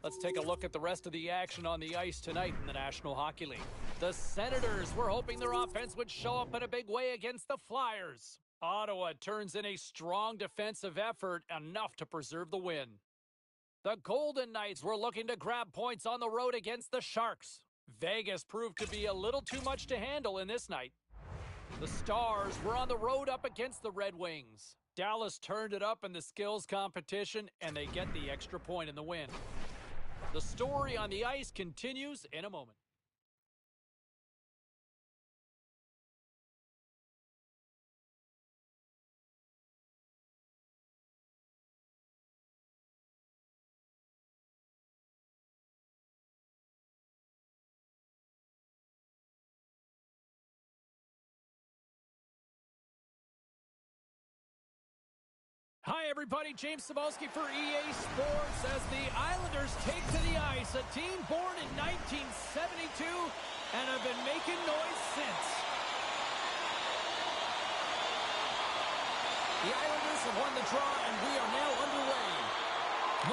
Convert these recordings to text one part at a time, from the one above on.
Let's take a look at the rest of the action on the ice tonight in the National Hockey League. The Senators were hoping their offense would show up in a big way against the Flyers. Ottawa turns in a strong defensive effort, enough to preserve the win. The Golden Knights were looking to grab points on the road against the Sharks. Vegas proved to be a little too much to handle in this night. The Stars were on the road up against the Red Wings. Dallas turned it up in the skills competition, and they get the extra point in the win. The story on the ice continues in a moment. Hi, everybody. James Cebulski for EA Sports as the Islanders take to the ice, a team born in 1972 and have been making noise since. The Islanders have won the draw, and we are now underway.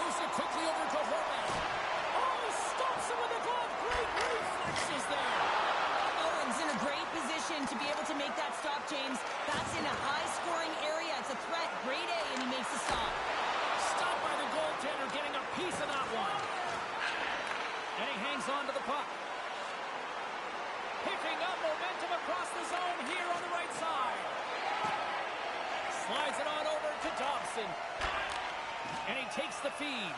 Moves it quickly over to Horvat. Oh, he stops him with a glove. Great reflexes there. Owen's in a great position to be able to make that stop, James. That's in a high-scoring area. It's a threat. Grade A, and he makes the stop. Stopped by the goaltender, getting a piece of that one. And he hangs on to the puck. Picking up momentum across the zone here on the right side. Slides it on over to Dobson. And he takes the feed.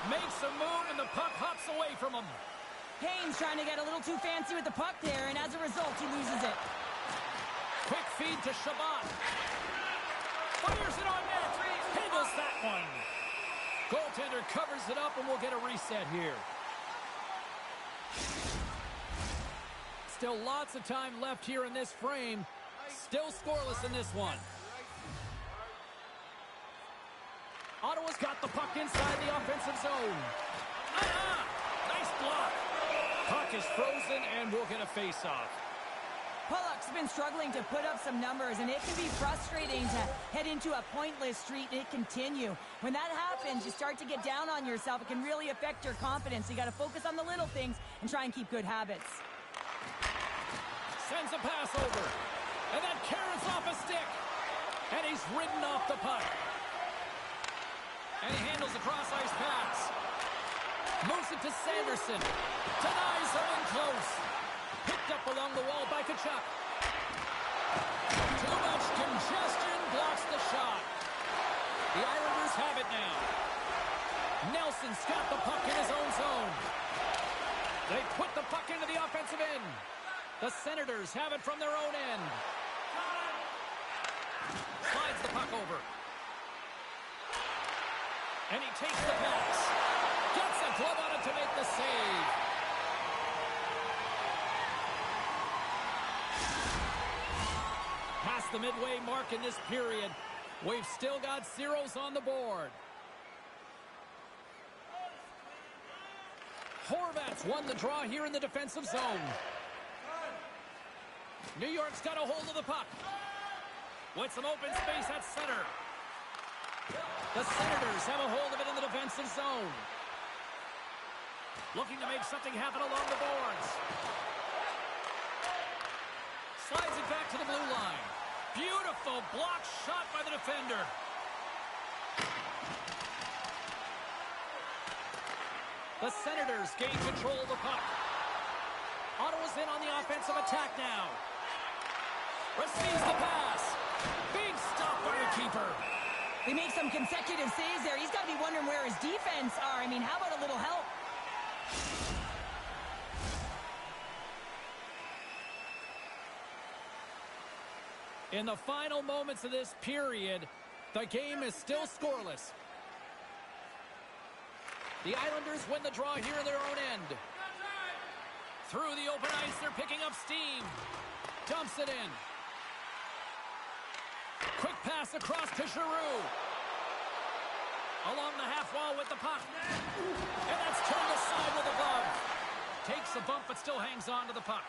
Makes a move, and the puck hops away from him. Haynes trying to get a little too fancy with the puck there, and as a result, he loses it. Quick feed to Shabbat. Fires it on net. Handles that one. Goaltender covers it up, and we'll get a reset here. Still lots of time left here in this frame. Still scoreless in this one. Ottawa's got the puck inside the offensive zone. Nice block. Puck is frozen, and we'll get a face-off. Pulock's been struggling to put up some numbers, and it can be frustrating to head into a pointless streak and it continue. When that happens, you start to get down on yourself. It can really affect your confidence. You got to focus on the little things and try and keep good habits. Sends a pass over, and that carrots off a stick, and he's ridden off the puck. And he handles the cross-ice pass. Moves it to Sanderson. Denies him in close. Picked up along the wall by Tkachuk. Too much congestion blocks the shot. The Islanders have it now. Nelson's got the puck in his own zone. They put the puck into the offensive end. The Senators have it from their own end. Slides the puck over. And he takes the pass. Gets a glove on it to make the save. Past the midway mark in this period. We've still got zeros on the board. Horvat's won the draw here in the defensive zone. New York's got a hold of the puck. With some open space at center. The Senators have a hold of it in the defensive zone. Looking to make something happen along the boards. Slides it back to the blue line. Beautiful block shot by the defender. The Senators gain control of the puck. Ottawa's in on the offensive attack now. Receives the pass. Big stop by the keeper. They make some consecutive saves there. He's got to be wondering where his defense are. I mean, how about a little help? In the final moments of this period, the game is still scoreless. The Islanders win the draw here in their own end. Through the open ice, they're picking up steam. Dumps it in. Quick pass across to Giroux. Along the half wall with the puck. And that's turned aside with a glove. Takes a bump but still hangs on to the puck.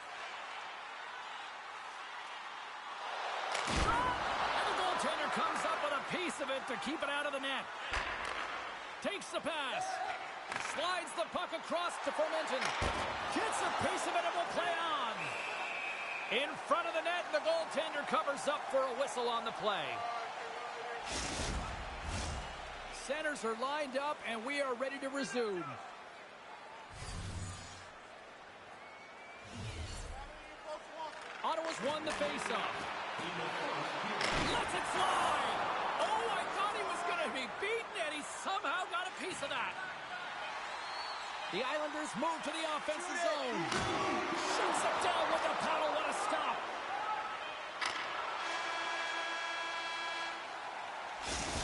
And the goaltender comes up with a piece of it to keep it out of the net. takes the pass. Slides the puck across to Fermenton. Gets a piece of it and will play on. In front of the net, the goaltender covers up for a whistle on the play. Centers are lined up, and we are ready to resume. Ottawa's won the faceoff. Lets it fly! Oh, I thought he was going to be beaten, and he somehow got a piece of that. The Islanders move to the offensive zone. Shoots it down with the paddle. What a stop.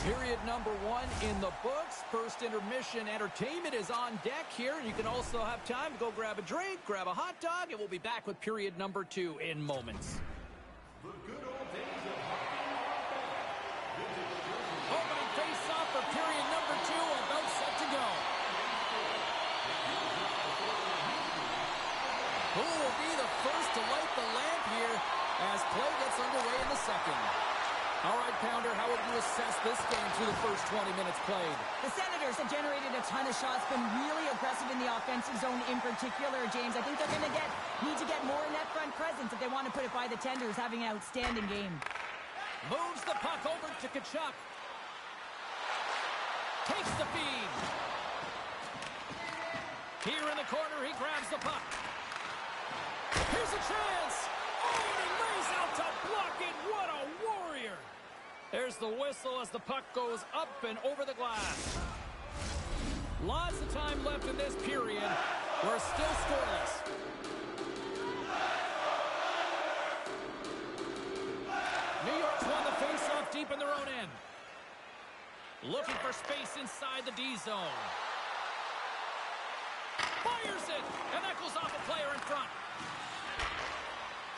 Period number 1 in the books. First intermission entertainment is on deck here. You can also have time to go grab a drink, grab a hot dog, and we'll be back with period number 2 in moments. The good old days of hockey. Opening face-off for period number 2, about set to go. Who will be the first to light the lamp here as play gets underway in the second? All right, Pounder, how would you assess this game through the first 20 minutes played? The Senators have generated a ton of shots, been really aggressive in the offensive zone in particular, James. I think they're going to need to get more net front presence if they want to put it by the Tenders, having an outstanding game. Moves the puck over to Tkachuk. Takes the feed. Here in the corner, he grabs the puck. Here's a chance. Oh, and he lays out to block it. What a warrior. There's the whistle as the puck goes up and over the glass. Lots of time left in this period. We're still scoreless. New York's won the faceoff deep in their own end. Looking for space inside the D zone. Fires it, and that goes off a player in front.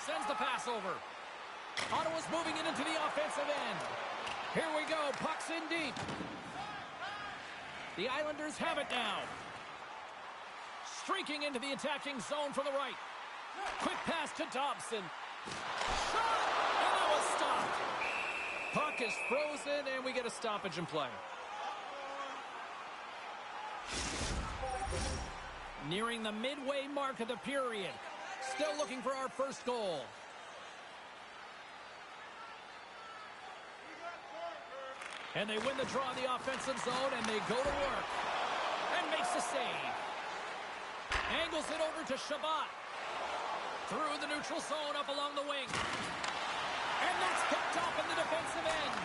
Sends the pass over. Ottawa's moving it into the offensive end. Here we go. Puck's in deep. The Islanders have it now. Streaking into the attacking zone from the right. Quick pass to Dobson. Shot! And that was stopped. Puck is frozen, and we get a stoppage in play. Nearing the midway mark of the period. Still looking for our first goal. And they win the draw in the offensive zone, and they go to work. And makes a save. Angles it over to Shabbat. Through the neutral zone, up along the wing. And that's picked up in the defensive end.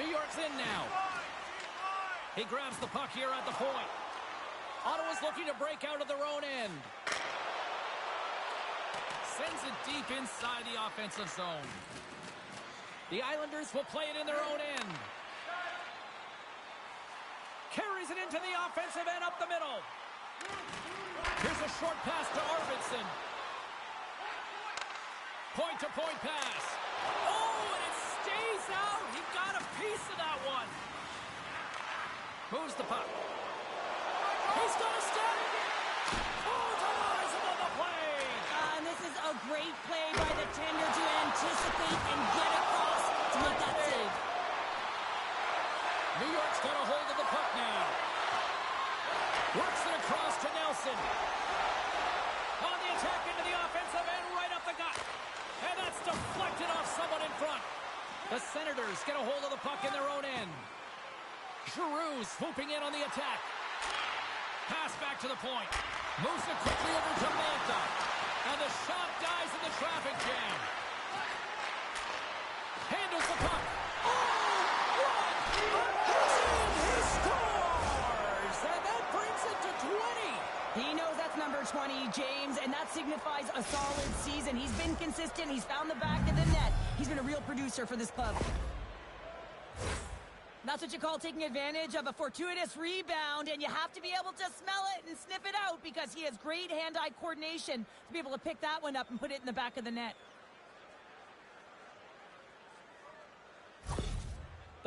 New York's in now. He grabs the puck here at the point. Ottawa's looking to break out of their own end. Sends it deep inside the offensive zone. The Islanders will play it in their own end. Carries it into the offensive end up the middle. Here's a short pass to Arvidsson. Point-to-point pass. Oh, and it stays out. He got a piece of that one. Moves the puck. He's going to step. Oh, denies him on the play. And this is a great play by the tender to anticipate and get across to make that save. New York's got a hold of the puck now. Works it across to Nelson. On the attack into the offensive end, right up the gut. And that's deflected off someone in front. The Senators get a hold of the puck in their own end. Giroux swooping in on the attack. Pass back to the point. Moves it quickly over to Mantha. And the shot dies in the traffic jam. Handles the puck. Oh, what? He scores! And that brings it to 20. He knows that's number 20, James, and that signifies a solid season. He's been consistent. He's found the back of the net. He's been a real producer for this club. That's what you call taking advantage of a fortuitous rebound, and you have to be able to smell it and sniff it out because he has great hand-eye coordination to be able to pick that one up and put it in the back of the net.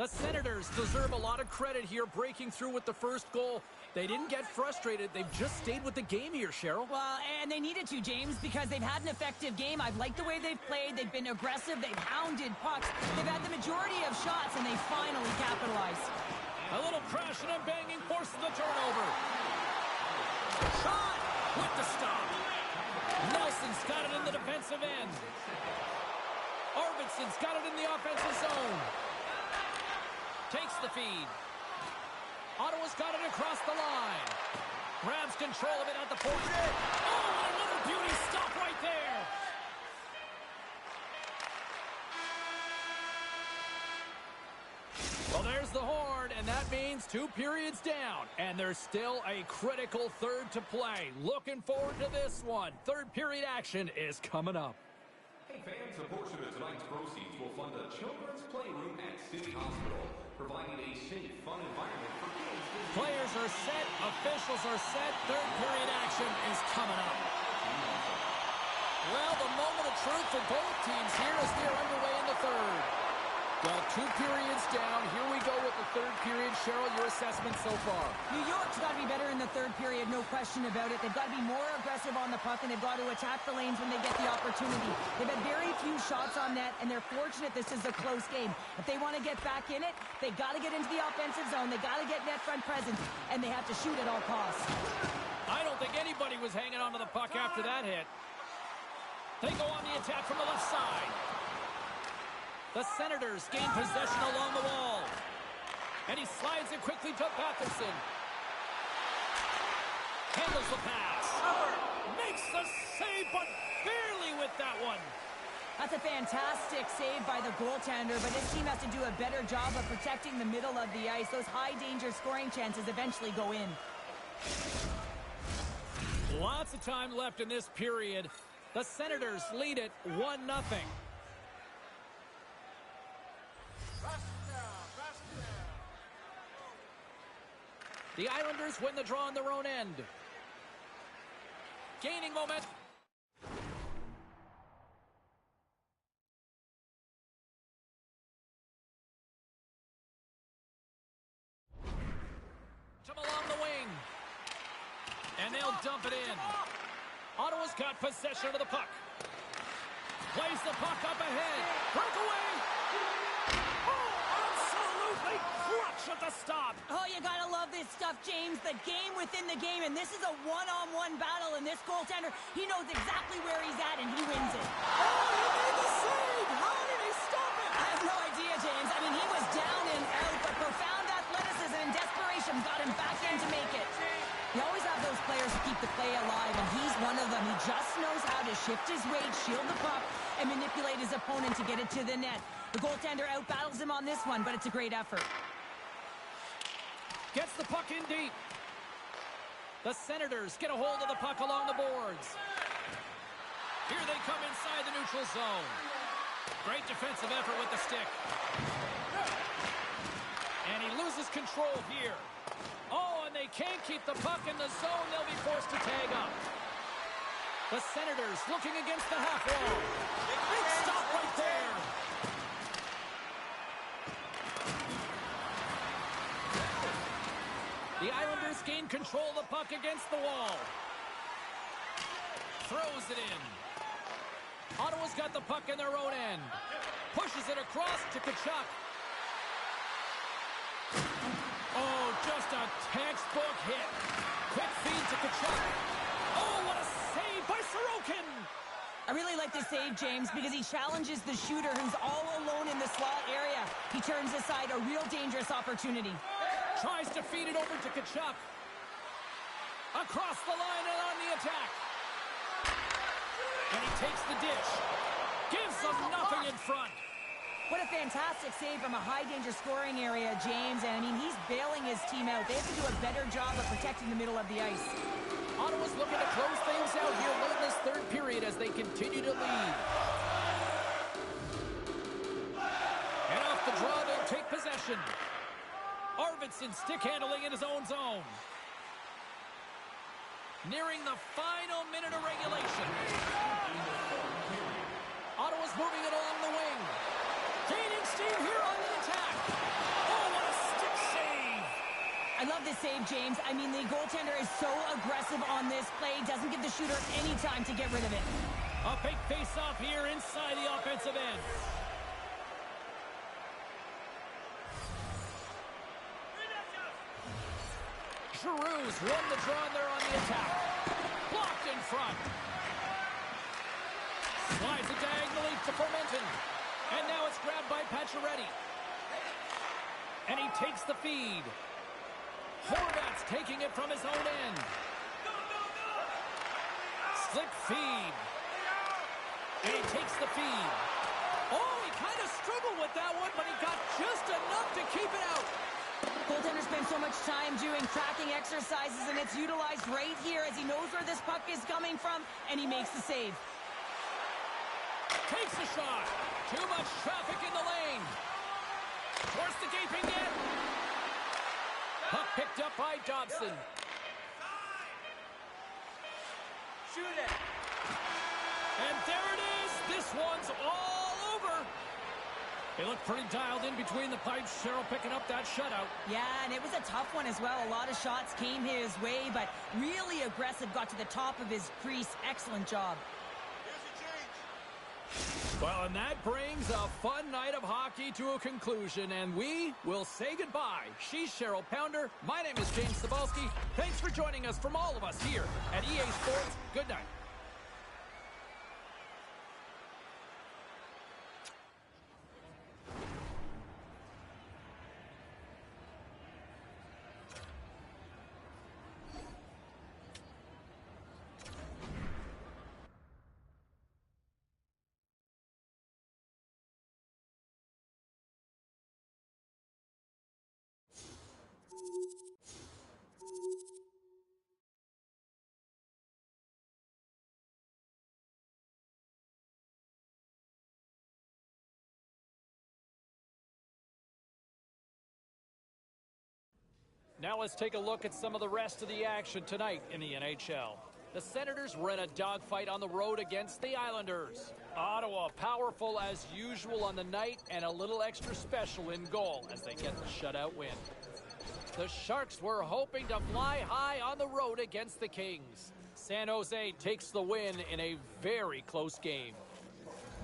The Senators deserve a lot of credit here, breaking through with the first goal. They didn't get frustrated. They've just stayed with the game here, Cheryl. Well, and they needed to, James, because they've had an effective game. I've liked the way they've played. They've been aggressive. They've hounded pucks. They've had the majority of shots, and they finally capitalized. A little crashing and banging forces the turnover. Shot with the stop. Nelson's got it in the defensive end. Arvidsson's got it in the offensive zone. Takes the feed. Ottawa's got it across the line. Grabs control of it at the point. Oh, and another beauty stop right there. Well, there's the horn, and that means 2 periods down. And there's still a critical third to play. Looking forward to this one. Third period action is coming up. Hey fans, a portion of tonight's proceeds will fund a children's playroom at City Hospital, providing a safe, fun environment for kids. Players are set, officials are set, third period action is coming up. Well, the moment of truth for both teams here as they're underway in the third. Well, 2 periods down. Here we go with the third period. Cheryl, your assessment so far? New York's got to be better in the third period, no question about it. They've got to be more aggressive on the puck, and they've got to attack the lanes when they get the opportunity. They've had very few shots on net, and they're fortunate this is a close game. If they want to get back in it, they got to get into the offensive zone. They got to get net front presence, and they have to shoot at all costs. I don't think anybody was hanging onto the puck after that hit. They go on the attack from the left side. The Senators gain possession along the wall. And he slides it quickly to Batherson. Handles the pass. Makes the save, but barely with that one. That's a fantastic save by the goaltender, but his team has to do a better job of protecting the middle of the ice. Those high-danger scoring chances eventually go in. Lots of time left in this period. The Senators lead it 1-0. The Islanders win the draw on their own end. Gaining momentum. Along the wing. And they'll dump it in. Ottawa's got possession of the puck. Plays the puck up ahead. Breakaway. Oh, absolutely clutch at the stop. Oh, you gotta love this stuff, James. The game within the game, and this is a one-on-one battle, and this goaltender, he knows exactly where he's at, and he wins it. Oh, he made the save. How did he stop it? I have no idea, James. I mean, he was down and out, but profound athleticism and desperation got him back in to make it. You always have those players who keep the play alive, and he's one of them. He just knows how to shift his weight, shield the puck, and manipulate his opponent to get it to the net. The goaltender outbattles him on this one, but it's a great effort. Gets the puck in deep. The Senators get a hold of the puck along the boards. Here they come inside the neutral zone. Great defensive effort with the stick. And he loses control here. Oh, and they can't keep the puck in the zone. They'll be forced to tag up. The Senators looking against the half wall. Big stop right there. The Islanders gain control of the puck against the wall. Throws it in. Ottawa's got the puck in their own end. Pushes it across to Tkachuk. Oh, just a textbook hit. Quick feed to Tkachuk. Oh, what a save by Sorokin. I really like this save, James, because he challenges the shooter who's all alone in the slot area. He turns aside a real dangerous opportunity. Tries to feed it over to Tkachuk. Across the line and on the attack. And he takes the dish. Gives them nothing in front. What a fantastic save from a high-danger scoring area, James. And, I mean, he's bailing his team out. They have to do a better job of protecting the middle of the ice. Ottawa's looking to close things out here late in this third period as they continue to lead. And off the draw, they'll take possession. Arvidsson stick handling in his own zone. Nearing the final minute of regulation. Ottawa's moving it along the wing. Gaining steam here on the attack. tremendous save, James. I mean, the goaltender is so aggressive on this play, doesn't give the shooter any time to get rid of it. A big face-off here inside the offensive end. Giroux's won the draw there on the attack. Blocked in front. Slides it diagonally to Formenton. And now it's grabbed by Pacioretty. And he takes the feed. Horvat's taking it from his own end. Slip feed. And he takes the feed. Oh, he kind of struggled with that one, but he got just enough to keep it out. Goaltender spends so much time doing tracking exercises, and it's utilized right here as he knows where this puck is coming from, and he makes the save. Takes the shot. Too much traffic in the lane. Forced the gaping net. Puck picked up by Dobson. Shoot it. And there it is. This one's all over. They look pretty dialed in between the pipes. Cheryl picking up that shutout. Yeah, and it was a tough one as well. A lot of shots came his way, but really aggressive, got to the top of his crease. Excellent job. Well, and that brings a fun night of hockey to a conclusion, and we will say goodbye. She's Cheryl Pounder. My name is James Cebulski. Thanks for joining us from all of us here at EA Sports. Good night. Now let's take a look at some of the rest of the action tonight in the NHL. The Senators were in a dogfight on the road against the Islanders. Ottawa powerful as usual on the night and a little extra special in goal as they get the shutout win. The Sharks were hoping to fly high on the road against the Kings. San Jose takes the win in a very close game.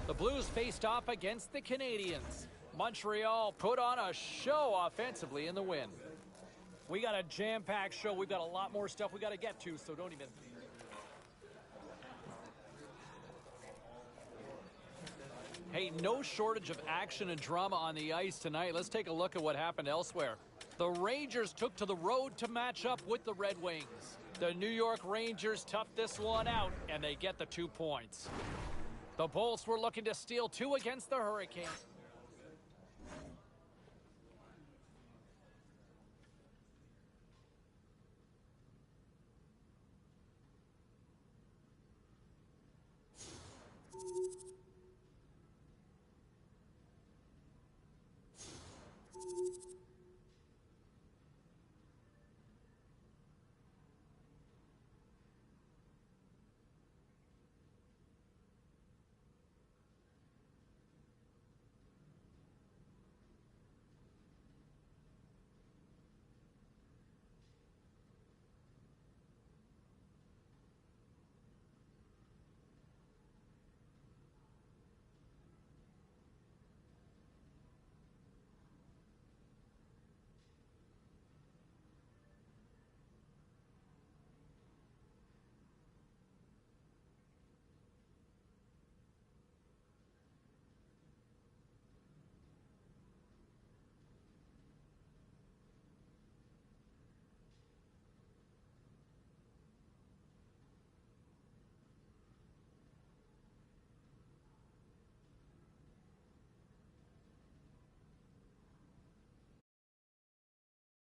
The Blues faced off against the Canadiens. Montreal put on a show offensively in the win. We got a jam-packed show. We've got a lot more stuff we got to get to, so don't even... Hey, no shortage of action and drama on the ice tonight. Let's take a look at what happened elsewhere. The Rangers took to the road to match up with the Red Wings. The New York Rangers toughed this one out, and they get the 2 points. The Bolts were looking to steal 2 against the Hurricanes.